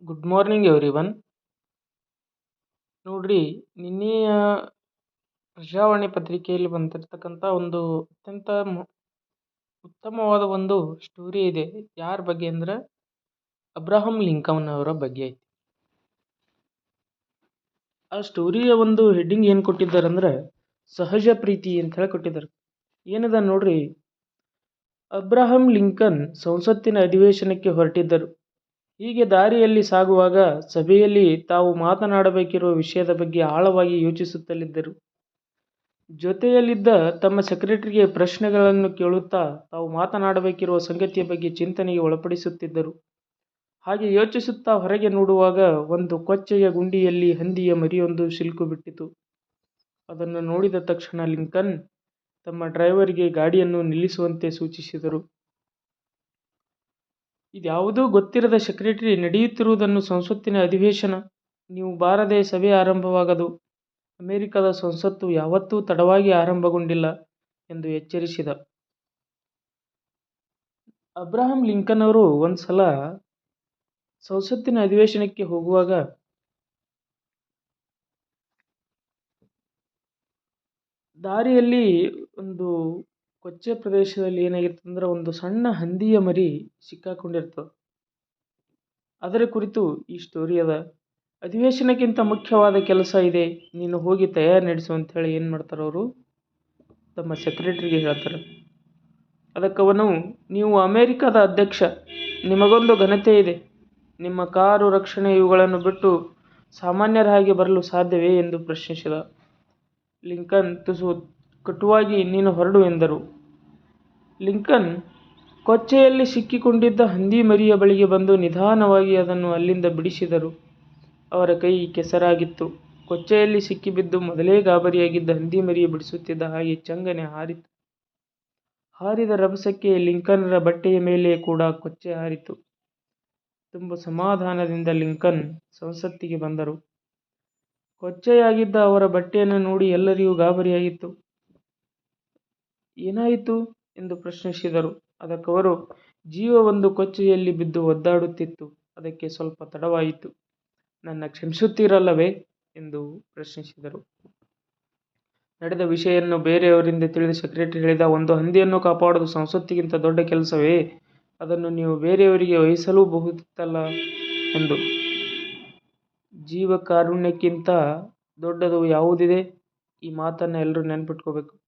Good morning everyone. ನೋಡ್ರಿ, ನಿನ್ನೆಯ ಪ್ರಜಾವಾಣಿ ಪತ್ರಿಕೆಯಲ್ಲಿ ಬಂದಿರತಕ್ಕಂಥ ಒಂದು ಅತ್ಯಂತ ಉತ್ತಮವಾದ ಒಂದು ಸ್ಟೋರಿ ಇದೆ. ಯಾರ ಬಗ್ಗೆ ಅಂದ್ರೆ ಅಬ್ರಹಂ ಲಿಂಕನ್ ಅವರ ಬಗ್ಗೆ ಐತಿ. ಆ ಸ್ಟೋರಿಯ ಒಂದು ಹೆಡ್ಡಿಂಗ್ ಏನು ಕೊಟ್ಟಿದ್ದಾರೆ ಅಂದ್ರೆ ಸಹಜ ಪ್ರೀತಿ ಅಂತ ಹೇಳಿ ಕೊಟ್ಟಿದ್ದಾರೆ. ಏನದ ನೋಡ್ರಿ, ಅಬ್ರಹಂ ಲಿಂಕನ್ ಸಂಸತ್ತಿನ ಅಧಿವೇಶನಕ್ಕೆ ಹೊರಟಿದ್ದರು. ಹೀಗೆ ದಾರಿಯಲ್ಲಿ ಸಾಗುವಾಗ ಸಭೆಯಲ್ಲಿ ತಾವು ಮಾತನಾಡಬೇಕಿರುವ ವಿಷಯದ ಬಗ್ಗೆ ಆಳವಾಗಿ ಯೋಚಿಸುತ್ತಲಿದ್ದರು. ಜೊತೆಯಲ್ಲಿದ್ದ ತಮ್ಮ ಸೆಕ್ರೆಟರಿಗೆ ಪ್ರಶ್ನೆಗಳನ್ನು ಕೇಳುತ್ತಾ ತಾವು ಮಾತನಾಡಬೇಕಿರುವ ಸಂಗತಿಯ ಬಗ್ಗೆ ಚಿಂತನೆಗೆ ಒಳಪಡಿಸುತ್ತಿದ್ದರು. ಹಾಗೆ ಯೋಚಿಸುತ್ತಾ ಹೊರಗೆ ನೋಡುವಾಗ ಒಂದು ಕೊಚ್ಚೆಯ ಗುಂಡಿಯಲ್ಲಿ ಹಂದಿಯ ಮರಿಯೊಂದು ಸಿಲುಕು ಬಿಟ್ಟಿತು. ಅದನ್ನು ನೋಡಿದ ತಕ್ಷಣ ಲಿಂಕನ್ ತಮ್ಮ ಡ್ರೈವರ್ಗೆ ಗಾಡಿಯನ್ನು ನಿಲ್ಲಿಸುವಂತೆ ಸೂಚಿಸಿದರು. ಇದ್ಯಾವುದೂ ಗೊತ್ತಿರದ ಸೆಕ್ರೆಟರಿ, ನಡೆಯುತ್ತಿರುವುದನ್ನು ಸಂಸತ್ತಿನ ಅಧಿವೇಶನ, ನೀವು ಬಾರದೆ ಸಭೆ ಆರಂಭವಾಗದು, ಅಮೆರಿಕದ ಸಂಸತ್ತು ಯಾವತ್ತೂ ತಡವಾಗಿ ಆರಂಭಗೊಂಡಿಲ್ಲ ಎಂದು ಎಚ್ಚರಿಸಿದ. ಅಬ್ರಹಂ ಲಿಂಕನ್ ಅವರು ಒಂದ್ಸಲ ಸಂಸತ್ತಿನ ಅಧಿವೇಶನಕ್ಕೆ ಹೋಗುವಾಗ ದಾರಿಯಲ್ಲಿ ಒಂದು ಕೊಚ್ಚೆ ಪ್ರದೇಶದಲ್ಲಿ ಏನಾಗಿತ್ತು ಅಂದ್ರೆ ಒಂದು ಸಣ್ಣ ಹಂದಿಯ ಮರಿ ಸಿಕ್ಕಾಕೊಂಡಿರ್ತದೆ. ಅದರ ಕುರಿತು ಈ ಸ್ಟೋರಿ ಅದ. ಅಧಿವೇಶನಕ್ಕಿಂತ ಮುಖ್ಯವಾದ ಕೆಲಸ ಇದೆ, ನೀನು ಹೋಗಿ ತಯಾರಿ ನಡೆಸು ಅಂತ ಹೇಳಿ ಏನು ಮಾಡ್ತಾರೆ ಅವರು ತಮ್ಮ ಸೆಕ್ರೆಟರಿಗೆ ಹೇಳ್ತಾರೆ. ಅದಕ್ಕವನು, ನೀವು ಅಮೆರಿಕದ ಅಧ್ಯಕ್ಷ, ನಿಮಗೊಂದು ಘನತೆ ಇದೆ, ನಿಮ್ಮ ಕಾರು, ರಕ್ಷಣೆ ಇವುಗಳನ್ನು ಬಿಟ್ಟು ಸಾಮಾನ್ಯರ ಹಾಗೆ ಬರಲು ಸಾಧ್ಯವೇ ಎಂದು ಪ್ರಶ್ನಿಸಿದ. ಲಿಂಕನ್ ತುಸು ಕಟುವಾಗಿ, ನೀನು ಹೊರಡು ಎಂದರು. ಲಿಂಕನ್ ಕೊಚ್ಚೆಯಲ್ಲಿ ಸಿಕ್ಕಿಕೊಂಡಿದ್ದ ಹಂದಿ ಮರಿಯ ಬಳಿಗೆ ಬಂದು ನಿಧಾನವಾಗಿ ಅದನ್ನು ಅಲ್ಲಿಂದ ಬಿಡಿಸಿದರು. ಅವರ ಕೈ ಕೆಸರಾಗಿತ್ತು. ಕೊಚ್ಚೆಯಲ್ಲಿ ಸಿಕ್ಕಿಬಿದ್ದು ಮೊದಲೇ ಗಾಬರಿಯಾಗಿದ್ದ ಹಂದಿ ಮರಿಯ ಬಿಡಿಸುತ್ತಿದ್ದ ಹಾಗೆ ಚಂಗನೆ ಹಾರಿತು. ಹಾರಿದ ರಭಸಕ್ಕೆ ಲಿಂಕನ್ನರ ಬಟ್ಟೆಯ ಮೇಲೆ ಕೂಡ ಕೊಚ್ಚೆ ಹಾರಿತು. ತುಂಬ ಸಮಾಧಾನದಿಂದ ಲಿಂಕನ್ ಸಂಸತ್ತಿಗೆ ಬಂದರು. ಕೊಚ್ಚೆಯಾಗಿದ್ದ ಅವರ ಬಟ್ಟೆಯನ್ನು ನೋಡಿ ಎಲ್ಲರಿಗೂ ಗಾಬರಿಯಾಗಿತ್ತು. ಏನಾಯಿತು ಎಂದು ಪ್ರಶ್ನಿಸಿದರು. ಅದಕ್ಕವರು, ಜೀವ ಒಂದು ಕೊಚ್ಚೆಯಲ್ಲಿ ಬಿದ್ದು ಒದ್ದಾಡುತ್ತಿತ್ತು, ಅದಕ್ಕೆ ಸ್ವಲ್ಪ ತಡವಾಯಿತು, ನನ್ನ ಕ್ಷಮಿಸುತ್ತೀರಲ್ಲವೇ ಎಂದು ಪ್ರಶ್ನಿಸಿದರು. ನಡೆದ ವಿಷಯವನ್ನು ಬೇರೆಯವರಿಂದ ತಿಳಿದ ಸೆಕ್ರೆಟರಿ ಹೇಳಿದ, ಒಂದು ಹಂದಿಯನ್ನು ಕಾಪಾಡುವುದು ಸಂಸತ್ತಿಗಿಂತ ದೊಡ್ಡ ಕೆಲಸವೇ? ಅದನ್ನು ನೀವು ಬೇರೆಯವರಿಗೆ ವಹಿಸಲೂಬಹುದಿತ್ತಲ್ಲ ಎಂದು. ಜೀವ ಕಾರುಣ್ಯಕ್ಕಿಂತ ದೊಡ್ಡದು ಯಾವುದಿದೆ? ಈ ಮಾತನ್ನು ಎಲ್ಲರೂ ನೆನಪಿಟ್ಕೋಬೇಕು.